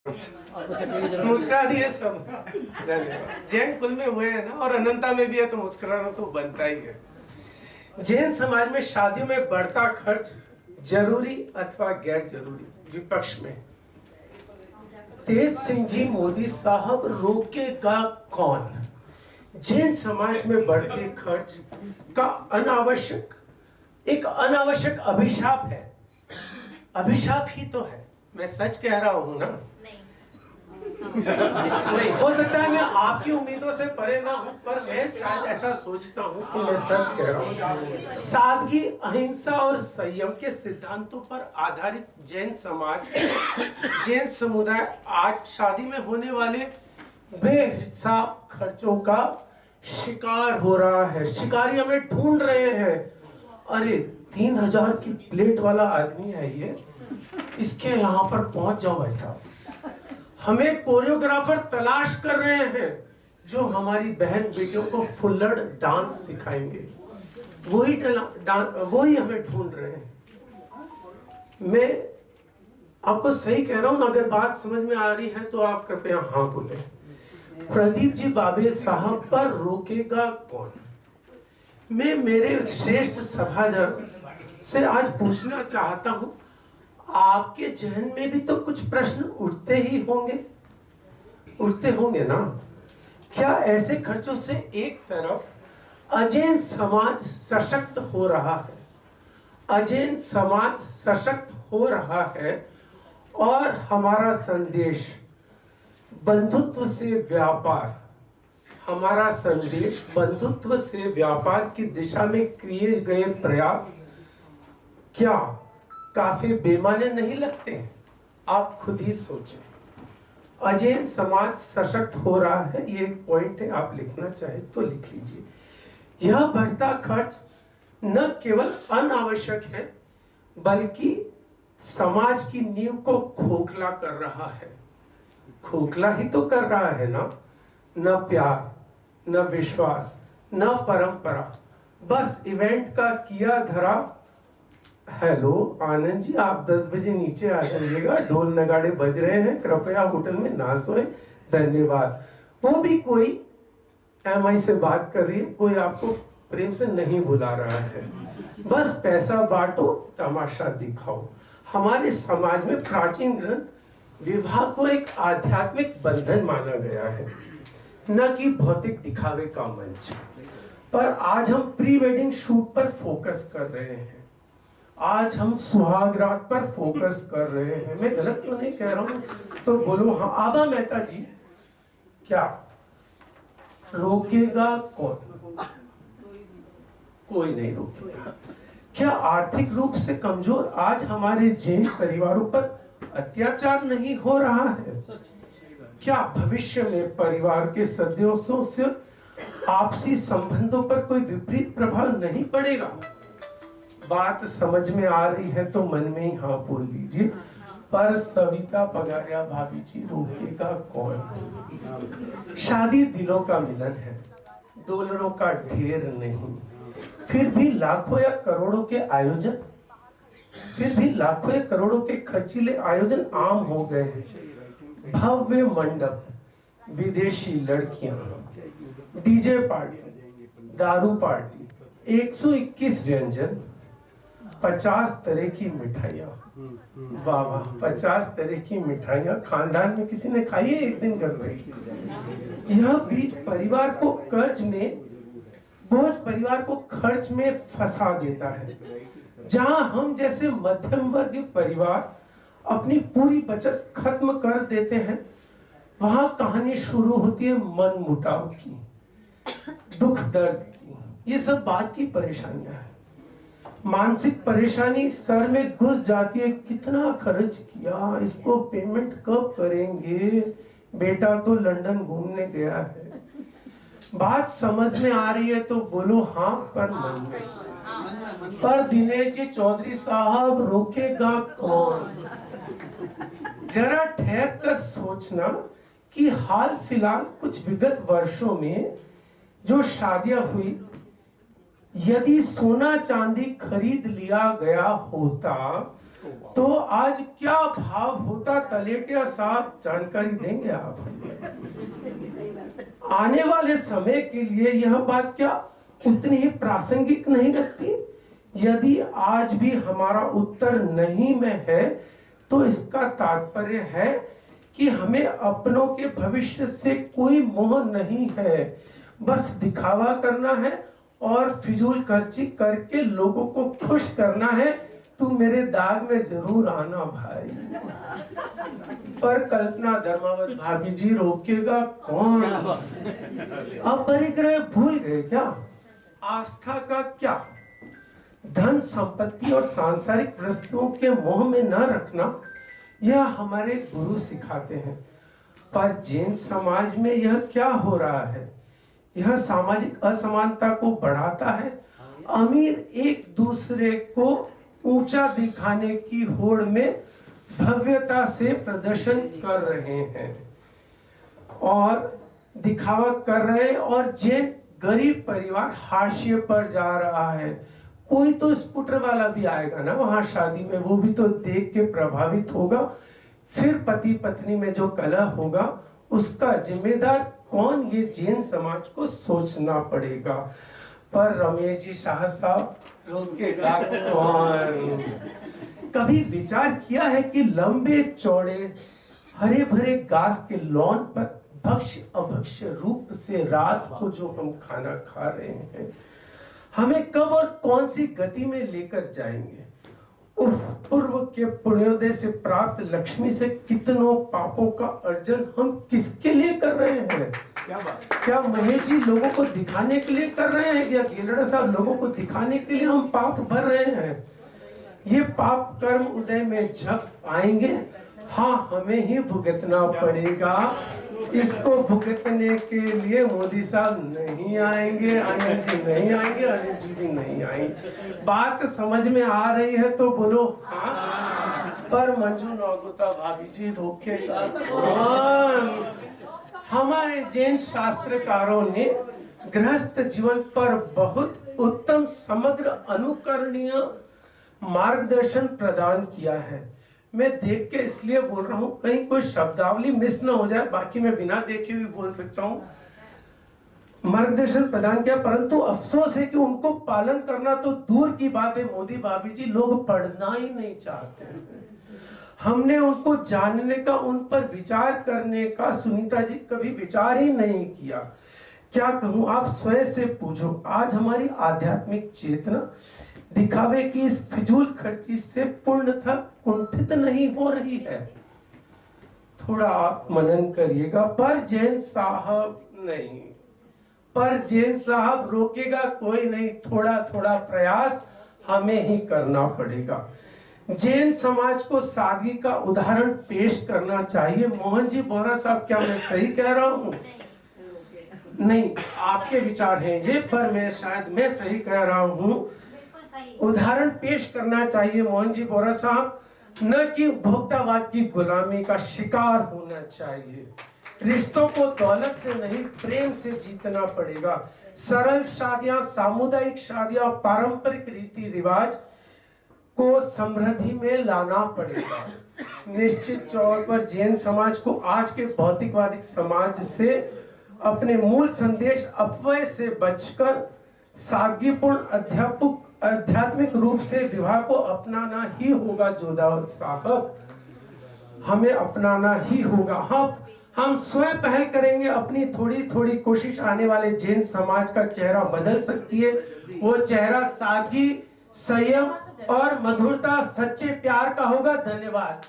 मुस्कुरा दिए सब। धन्यवाद। जैन कुल में हुए हैं ना, और अनंता में भी है तो मुस्कुराना तो बनता ही है। जैन समाज में शादियों में बढ़ता खर्च जरूरी अथवा गैर जरूरी, विपक्ष में तेज सिंह जी मोदी साहब रोकेगा कौन? जैन समाज में बढ़ते खर्च का एक अनावश्यक अभिशाप है। अभिशाप ही तो है। मैं सच कह रहा हूं ना? नहीं हो सकता है मैं आपकी उम्मीदों से परे ना हूं, पर मैं शायद ऐसा सोचता हूं कि मैं सच कह रहा हूं। सादगी, अहिंसा और संयम के सिद्धांतों पर आधारित जैन समाज, जैन समुदाय आज शादी में होने वाले बेहिसाब खर्चों का शिकार हो रहा है। शिकारी हमें ढूंढ रहे हैं। अरे 3000 की प्लेट वाला आदमी है ये, इसके यहाँ पर पहुंच जाओ भाई साहब। हमें कोरियोग्राफर तलाश कर रहे हैं जो हमारी बहन बेटियों को फुल्लड़ डांस सिखाएंगे। वही हमें ढूंढ रहे हैं। मैं आपको सही कह रहा हूं, अगर बात समझ में आ रही है तो आप कृपया हाँ बोले। प्रदीप जी बाबेल साहब पर रोकेगा कौन? मैं मेरे श्रेष्ठ सभाजन से आज पूछना चाहता हूं, आपके जहन में भी तो कुछ प्रश्न उठते होंगे ना? क्या ऐसे खर्चों से एक तरफ अजैन समाज सशक्त हो रहा है, अजैन समाज सशक्त हो रहा है, और हमारा संदेश बंधुत्व से व्यापार, हमारा संदेश बंधुत्व से व्यापार की दिशा में किए गए प्रयास क्या काफी बेमाने नहीं लगते हैं? आप खुद ही सोचें। अजैन समाज सशक्त हो रहा है, ये एक पॉइंट है, आप लिखना चाहे तो लिख लीजिए। यह बढ़ता खर्च न केवल अनावश्यक है बल्कि समाज की नींव को खोखला कर रहा है। खोखला ही तो कर रहा है ना? न प्यार, न विश्वास, न परंपरा, बस इवेंट का किया धरा। हेलो आनंद जी, आप 10 बजे नीचे आ जाइएगा, ढोल नगाड़े बज रहे हैं, कृपया होटल में ना सोए, धन्यवाद। वो भी कोई एमआई से बात कर रही है, कोई आपको प्रेम से नहीं बुला रहा है। बस पैसा बांटो, तमाशा दिखाओ। हमारे समाज में प्राचीन ग्रंथ विवाह को एक आध्यात्मिक बंधन माना गया है, न कि भौतिक दिखावे का मंच। पर आज हम प्री वेडिंग शूट पर फोकस कर रहे हैं, आज हम सुहागरात पर फोकस कर रहे हैं। मैं गलत तो नहीं कह रहा हूं तो बोलो हाँ। आबा मेहता जी, क्या रोकेगा कौन? कोई नहीं रोकेगा। क्या आर्थिक रूप से कमजोर आज हमारे जैन परिवारों पर अत्याचार नहीं हो रहा है? क्या भविष्य में परिवार के सदस्यों से आपसी संबंधों पर कोई विपरीत प्रभाव नहीं पड़ेगा? बात समझ में आ रही है तो मन में ही हाँ बोल लीजिए। पर सविता पगारिया भाभी जी, रोकेगा कौन? शादी दिलों का मिलन है, डॉलरों का ढेर नहीं। फिर भी लाखों या करोड़ों के आयोजन, फिर भी लाखों या करोड़ों के खर्चीले आयोजन आम हो गए हैं। भव्य मंडप, विदेशी लड़कियां, डीजे पार्टी, दारू पार्टी, 121 व्यंजन, 50 तरह की मिठाइयाँ। वाह वाह, 50 तरह की मिठाइयाँ खानदान में किसी ने खाई है एक दिन घर पे? यह बीच परिवार को कर्ज में, बोझ परिवार को खर्च में फंसा देता है। जहां हम जैसे मध्यम वर्ग परिवार अपनी पूरी बचत खत्म कर देते हैं, वहां कहानी शुरू होती है मन मुटाव की, दुख दर्द की। ये सब बात की परेशानियां हैं। मानसिक परेशानी सर में घुस जाती है। कितना खर्च किया, इसको पेमेंट कब करेंगे? बेटा तो लंदन घूमने गया है। बात समझ में आ रही है तो बोलो हाँ, पर मन में। पर दिनेश जी चौधरी साहब, रोकेगा कौन? जरा ठहर कर सोचना कि हाल फिलहाल कुछ विगत वर्षों में जो शादियां हुई यदि सोना चांदी खरीद लिया गया होता तो आज क्या भाव होता? तलेटिया साहब जानकारी देंगे आप? आने वाले समय के लिए यह बात क्या उतनी ही प्रासंगिक नहीं लगती? यदि आज भी हमारा उत्तर नहीं में है तो इसका तात्पर्य है कि हमें अपनों के भविष्य से कोई मोह नहीं है, बस दिखावा करना है और फिजूल खर्ची करके लोगों को खुश करना है। तू मेरे दाग में जरूर आना भाई। पर कल्पना धर्मावत भाभी जी रोकेगा कौन? अब परिग्रह भूल गए क्या? आस्था का क्या? धन संपत्ति और सांसारिक वस्तुओं के मोह में न रखना यह हमारे गुरु सिखाते हैं। पर जैन समाज में यह क्या हो रहा है? यह सामाजिक असमानता को बढ़ाता है। अमीर एक दूसरे को ऊंचा दिखाने की होड़ में भव्यता से प्रदर्शन कर रहे हैं और दिखावा कर रहे हैं, और जैन गरीब परिवार हाशिए पर जा रहा है। कोई तो स्कूटर वाला भी आएगा ना वहां शादी में, वो भी तो देख के प्रभावित होगा। फिर पति पत्नी में जो कलह होगा उसका जिम्मेदार कौन? ये जैन समाज को सोचना पड़ेगा। पर रमेश जी शाह साहब रोकेगा कौन? कभी विचार किया है कि लंबे चौड़े हरे भरे घास के लॉन पर भक्ष्य अभक्ष्य रूप से रात को जो हम खाना खा रहे हैं, हमें कब और कौन सी गति में लेकर जाएंगे? उफ, पूर्व के पुण्योदय से प्राप्त लक्ष्मी से कितनों पापों का अर्जन हम किसके लिए कर रहे हैं? क्या बात? क्या महेश जी लोगों को दिखाने के लिए कर रहे हैं, या गेलड़ा साहब लोगों को दिखाने के लिए हम पाप भर रहे हैं? ये पाप कर्म उदय में जब आएंगे, हाँ हमें ही भुगतना पड़ेगा। इसको भुगतने के लिए मोदी साहब नहीं आएंगे, आनंद जी नहीं आएंगे, अनिल जी भी नहीं आएंगे। बात समझ में आ रही है तो बोलो हाँ। पर मंजू नौगुता भाभी जी रोकेगा कौन? हमारे जैन शास्त्रकारों ने गृहस्थ जीवन पर बहुत उत्तम समग्र अनुकरणीय मार्गदर्शन प्रदान किया है। मैं देख के इसलिए बोल रहा हूं कहीं कोई शब्दावली मिस ना हो जाए, बाकी मैं बिना देखे हुए बोल सकता हूं। मार्गदर्शन प्रदान किया, परंतु अफसोस है कि उनको पालन करना तो दूर की बात है। मोदी भाभी जी लोग पढ़ना ही नहीं चाहते हैं। हमने उनको जानने का, उन पर विचार करने का सुनीता जी कभी विचार ही नहीं किया। क्या कहूं, आप स्वयं से पूछो, आज हमारी आध्यात्मिक चेतना दिखावे की इस फिजूल खर्ची से पूर्णतः कुंठित नहीं हो रही है? थोड़ा आप मनन करिएगा। पर जैन साहब नहीं, पर जैन साहब रोकेगा कोई नहीं। थोड़ा थोड़ा प्रयास हमें ही करना पड़ेगा। जैन समाज को सादगी का उदाहरण पेश करना चाहिए। मोहन जी बोरा साहब, क्या मैं सही कह रहा हूँ? नहीं, आपके विचार हैं ये, पर मैं शायद मैं सही कह रहा हूँ। उदाहरण पेश करना चाहिए मोहन जी बोरा साहब, न कि उपभोक्तावाद की गुलामी का शिकार होना चाहिए। रिश्तों को दौलत से नहीं प्रेम से जीतना पड़ेगा। सरल शादियां, सामुदायिक शादियां, पारंपरिक रीति रिवाज को समृद्धि में लाना पड़ेगा। निश्चित तौर पर जैन समाज को आज के भौतिकवादी समाज से अपने मूल संदेश अपव्यय से बचकर सादगीपूर्ण आध्यात्मिक रूप से विवाह को अपनाना ही होगा। जोधावत साहब, हमें अपनाना ही होगा। हम स्वयं पहल करेंगे, अपनी थोड़ी थोड़ी कोशिश आने वाले जैन समाज का चेहरा बदल सकती है। वो चेहरा सादगी, संयम और मधुरता, सच्चे प्यार का होगा। धन्यवाद।